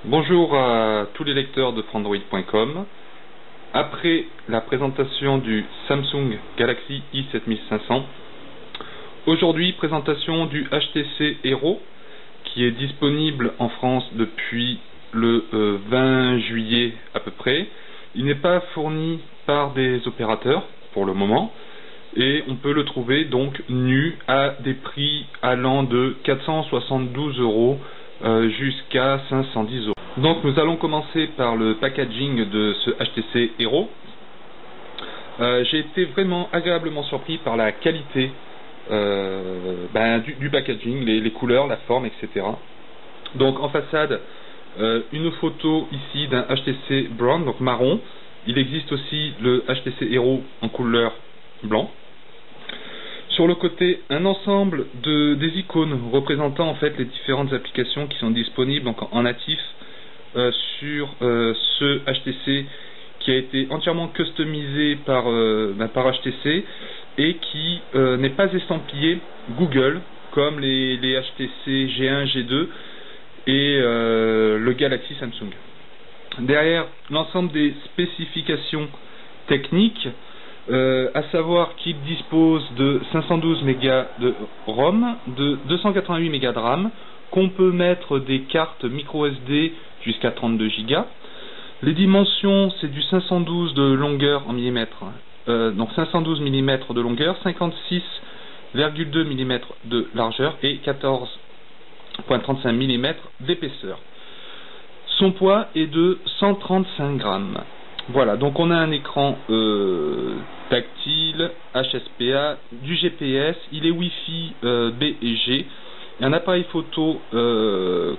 Bonjour à tous les lecteurs de Frandroid.com. Après la présentation du Samsung Galaxy i7500, aujourd'hui présentation du HTC Hero qui est disponible en France depuis le 20 juillet à peu près. Il n'est pas fourni par des opérateurs pour le moment et on peut le trouver donc nu à des prix allant de 472 € jusqu'à 510 €. Donc nous allons commencer par le packaging de ce HTC Hero. J'ai été vraiment agréablement surpris par la qualité du packaging, les couleurs, la forme, etc. Donc en façade, une photo ici d'un HTC Brown, donc marron. Il existe aussi le HTC Hero en couleur blanc. Sur le côté, un ensemble des icônes représentant en fait les différentes applications qui sont disponibles donc en natif sur ce HTC qui a été entièrement customisé par HTC et qui n'est pas estampillé Google comme les HTC G1, G2 et le Galaxy Samsung. Derrière, l'ensemble des spécifications techniques, à savoir qu'il dispose de 512 Mb de ROM, de 288 Mb de RAM, qu'on peut mettre des cartes micro SD jusqu'à 32 Go. Les dimensions, c'est du 512 de longueur en millimètres, donc 512 mm de longueur, 56,2 mm de largeur et 14,35 mm d'épaisseur. Son poids est de 135 grammes. Voilà, donc on a un écran tactile, HSPA, du GPS, il est Wi-Fi B et G, et un appareil photo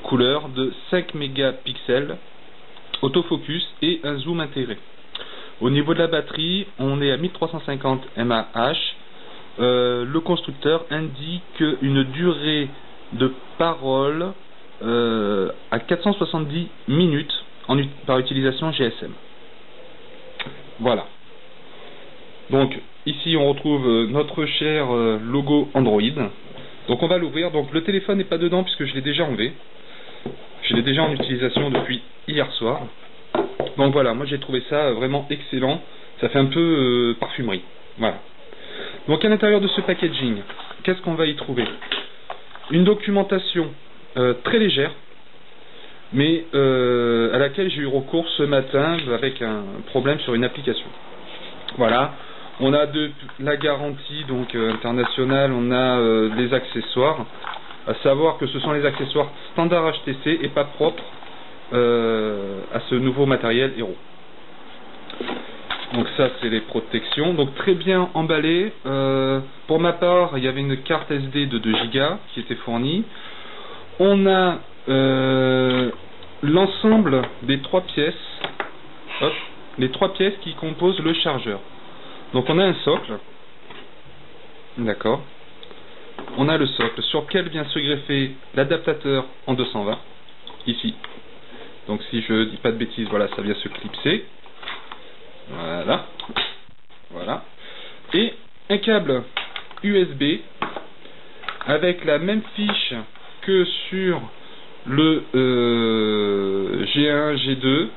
couleur de 5 mégapixels, autofocus et un zoom intégré. Au niveau de la batterie, on est à 1350 mAh. Le constructeur indique une durée de parole à 470 minutes par utilisation GSM. Voilà. Donc ici on retrouve notre cher logo Android. Donc on va l'ouvrir. Donc le téléphone n'est pas dedans puisque je l'ai déjà enlevé. Je l'ai déjà en utilisation depuis hier soir. Donc voilà, moi j'ai trouvé ça vraiment excellent. Ça fait un peu parfumerie. Voilà. Donc à l'intérieur de ce packaging, qu'est-ce qu'on va y trouver? Une documentation très légère, mais à laquelle j'ai eu recours ce matin avec un problème sur une application. Voilà, on a de la garantie donc internationale, on a les accessoires, à savoir que ce sont les accessoires standard HTC et pas propres à ce nouveau matériel Hero. Donc ça c'est les protections, donc très bien emballé. Pour ma part, il y avait une carte SD de 2 Go qui était fournie. On a l'ensemble des 3 pièces, les 3 pièces qui composent le chargeur. Donc on a un socle, d'accord. On a le socle sur lequel vient se greffer l'adaptateur en 220, ici. Donc si je dis pas de bêtises, voilà, ça vient se clipser. Voilà, voilà. Et un câble USB avec la même fiche que sur le G1, G2,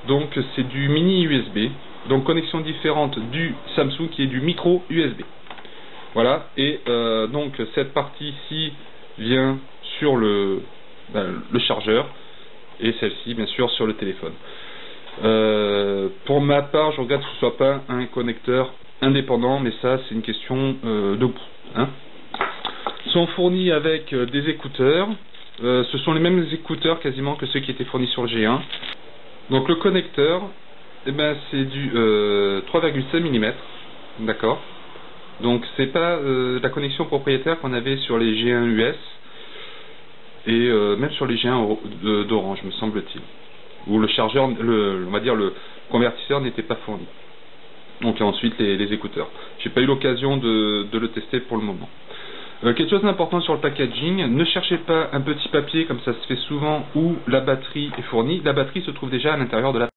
donc c'est du mini USB, donc connexion différente du Samsung qui est du micro USB. Voilà, et donc cette partie ici vient sur le chargeur et celle-ci bien sûr sur le téléphone. Pour ma part, je regrette que ce ne soit pas un connecteur indépendant, mais ça c'est une question de goût, hein. Sont fournis avec des écouteurs. Ce sont les mêmes écouteurs quasiment que ceux qui étaient fournis sur le G1. Donc le connecteur, c'est du 3,5 mm, d'accord. Donc c'est pas la connexion propriétaire qu'on avait sur les G1 US et même sur les G1 d'Orange, me semble-t-il, où le chargeur, on va dire le convertisseur n'était pas fourni. Donc ensuite les écouteurs. J'ai pas eu l'occasion de le tester pour le moment. Quelque chose d'important sur le packaging, ne cherchez pas un petit papier comme ça se fait souvent où la batterie est fournie. La batterie se trouve déjà à l'intérieur de la